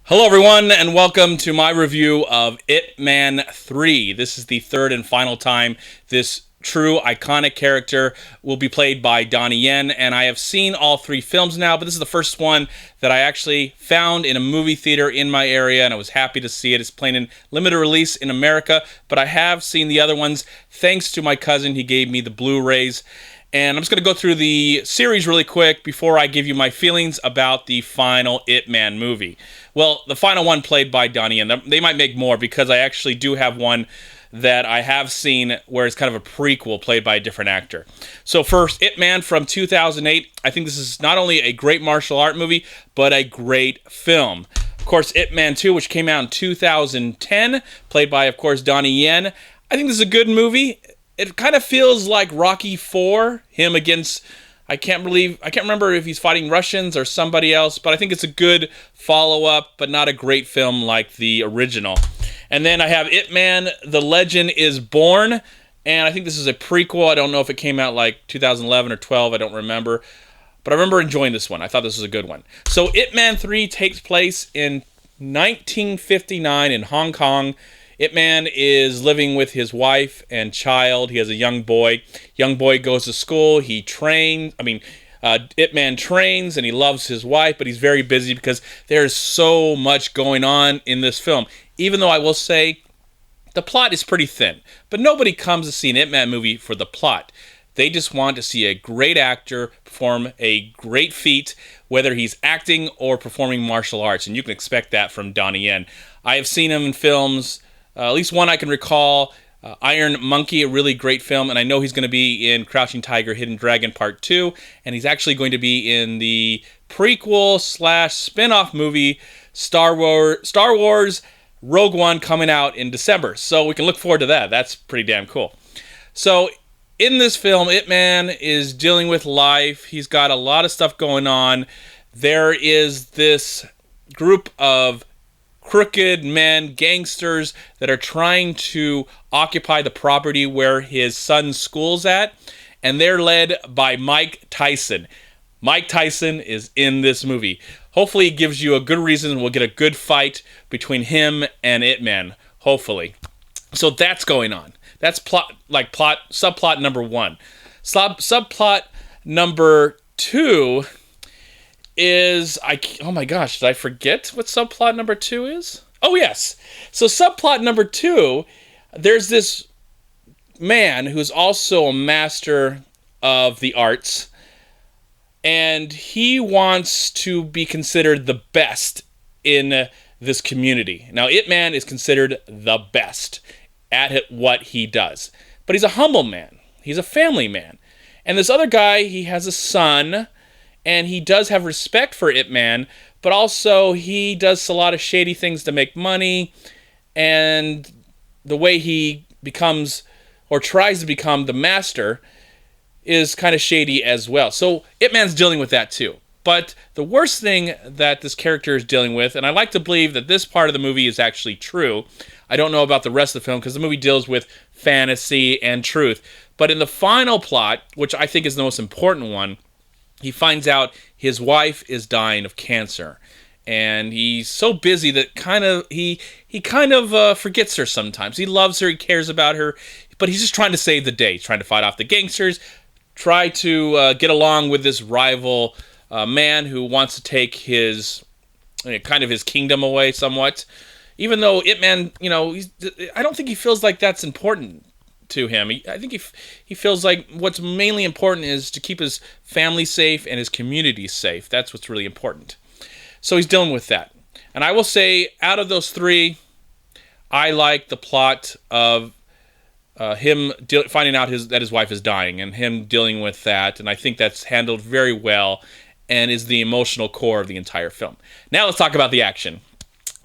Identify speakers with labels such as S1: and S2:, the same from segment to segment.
S1: Hello, everyone, and welcome to my review of Ip Man 3. This is the third and final time this true iconic character will be played by Donnie Yen, and I have seen all three films now, but this is the first one that I actually found in a movie theater in my area, and I was happy to see it. It's playing in limited release in America, but I have seen the other ones thanks to my cousin. He gave me the Blu-rays. And I'm just going to go through the series really quick before I give you my feelings about the final Ip Man movie. Well, the final one played by Donnie Yen. They might make more because I actually do have one that I have seen where it's kind of a prequel played by a different actor. So first, Ip Man from 2008. I think this is not only a great martial art movie, but a great film. Of course, Ip Man 2, which came out in 2010, played by, of course, Donnie Yen. I think this is a good movie. It kind of feels like Rocky 4, him against, I can't remember if he's fighting Russians or somebody else, but I think it's a good follow-up, but not a great film like the original. And then I have Ip Man, The Legend is Born, and I think this is a prequel. I don't know if it came out like 2011 or 12, I don't remember, but I remember enjoying this one. I thought this was a good one. So Ip Man 3 takes place in 1959 in Hong Kong. Ip Man is living with his wife and child. He has a young boy. Young boy goes to school. Ip Man trains and he loves his wife, but he's very busy because there's so much going on in this film. Even though I will say the plot is pretty thin, but nobody comes to see an Ip Man movie for the plot. They just want to see a great actor perform a great feat, whether he's acting or performing martial arts, and you can expect that from Donnie Yen. I have seen him in films. At least one I can recall, Iron Monkey, a really great film, and I know he's going to be in Crouching Tiger, Hidden Dragon Part 2, and he's actually going to be in the prequel/spin-off movie Star Wars Rogue One coming out in December, so we can look forward to that. That's pretty damn cool. So in this film, Ip Man is dealing with life. He's got a lot of stuff going on. There is this group of crooked men, gangsters, that are trying to occupy the property where his son's school's at, and they're led by Mike Tyson. Mike Tyson is in this movie. Hopefully it gives you a good reason. We'll get a good fight between him and Ip Man, hopefully. So that's going on. That's subplot number one. Subplot number two is, oh my gosh, did I forget what subplot number 2 is? Oh yes. So subplot number 2, there's this man who's also a master of the arts, and he wants to be considered the best in this community. Now, Ip Man is considered the best at what he does, but he's a humble man. He's a family man. And this other guy, he has a son, and he does have respect for Ip Man, but also he does a lot of shady things to make money, and the way he becomes or tries to become the master is kind of shady as well. So Ip Man's dealing with that too. But the worst thing that this character is dealing with, and I like to believe that this part of the movie is actually true. I don't know about the rest of the film because the movie deals with fantasy and truth. But in the final plot, which I think is the most important one, he finds out his wife is dying of cancer, and he's so busy that he forgets her sometimes. He loves her, he cares about her, but he's just trying to save the day. He's trying to fight off the gangsters, try to get along with this rival man who wants to take his his kingdom away somewhat. Even though Ip Man, I don't think he feels like that's important to him. I think he feels like what's mainly important is to keep his family safe and his community safe. That's what's really important. So he's dealing with that. And I will say, out of those three, I like the plot of him finding out that his wife is dying and him dealing with that. And I think that's handled very well and is the emotional core of the entire film. Now let's talk about the action.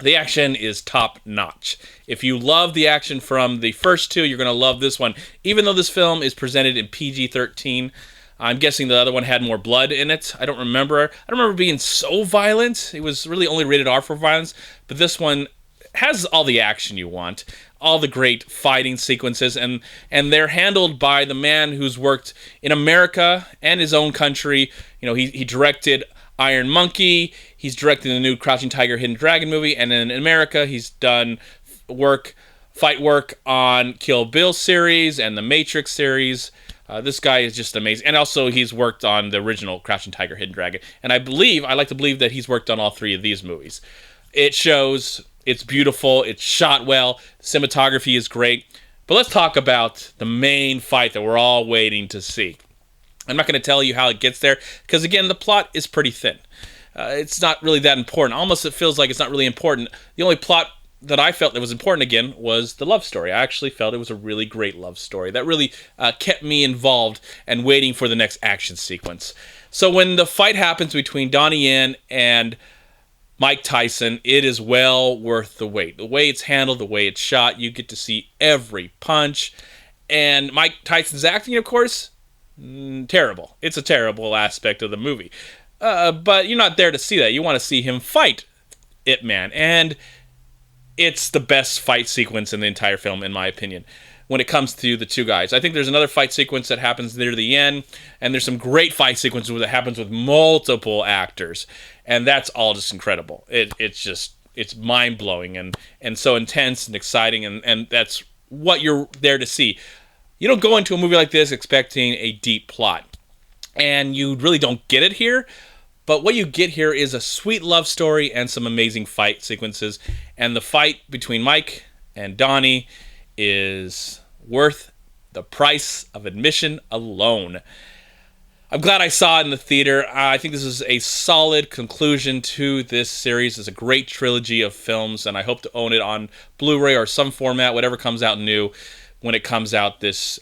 S1: The action is top-notch. If you love the action from the first two, you're going to love this one. Even though this film is presented in PG-13, I'm guessing the other one had more blood in it. I don't remember being so violent. It was really only rated R for violence. But this one has all the action you want, all the great fighting sequences, and they're handled by the man who's worked in America and his own country. He directed Iron Monkey. He's directing the new Crouching Tiger, Hidden Dragon movie, and in America, he's done fight work on Kill Bill series and the Matrix series. This guy is just amazing. And also, he's worked on the original Crouching Tiger, Hidden Dragon. And I like to believe that he's worked on all 3 of these movies. It shows, it's beautiful, it's shot well, cinematography is great. But let's talk about the main fight that we're all waiting to see. I'm not going to tell you how it gets there, because again, the plot is pretty thin. It's not really that important. Almost it feels like it's not really important. The only plot that I felt that was important again was the love story. I actually felt it was a really great love story that really kept me involved and waiting for the next action sequence. So when the fight happens between Donnie Yen and Mike Tyson, it is well worth the wait. The way it's handled, the way it's shot, you get to see every punch. And Mike Tyson's acting, of course, terrible. It's a terrible aspect of the movie. But you're not there to see that. You want to see him fight Ip Man. And it's the best fight sequence in the entire film, in my opinion, when it comes to the 2 guys. I think there's another fight sequence that happens near the end, and there's some great fight sequences that happens with multiple actors, and that's all just incredible. It's mind-blowing and so intense and exciting, and that's what you're there to see. You don't go into a movie like this expecting a deep plot, and you really don't get it here. But what you get here is a sweet love story and some amazing fight sequences. And the fight between Mike and Donnie is worth the price of admission alone. I'm glad I saw it in the theater. I think this is a solid conclusion to this series. It's a great trilogy of films, and I hope to own it on Blu-ray or some format, whatever comes out new when it comes out this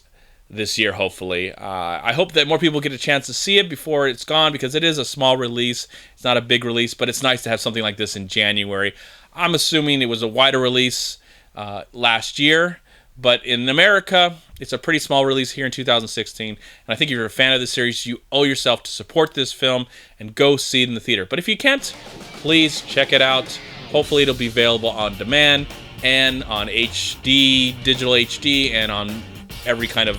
S1: year, hopefully. I hope that more people get a chance to see it before it's gone, because it is a small release. It's not a big release, but it's nice to have something like this in January. I'm assuming it was a wider release last year, but in America, it's a pretty small release here in 2016. And I think if you're a fan of the series, you owe yourself to support this film and go see it in the theater. But if you can't, please check it out. Hopefully it'll be available on demand and on HD, digital HD, and on every kind of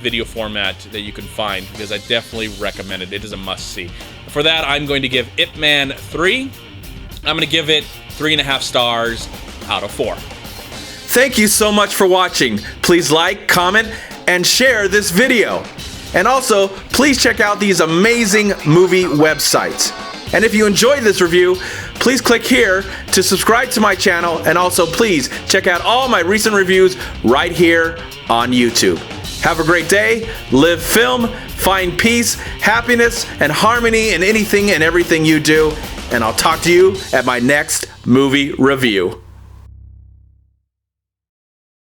S1: video format that you can find, because I definitely recommend it. It is a must-see. For that, I'm going to give Ip Man 3. I'm going to give it 3.5 stars out of 4.
S2: Thank you so much for watching. Please like, comment, and share this video. And also, please check out these amazing movie websites. And if you enjoyed this review, please click here to subscribe to my channel, and also please check out all my recent reviews right here on YouTube. Have a great day, live film, find peace, happiness, and harmony in anything and everything you do, and I'll talk to you at my next movie review.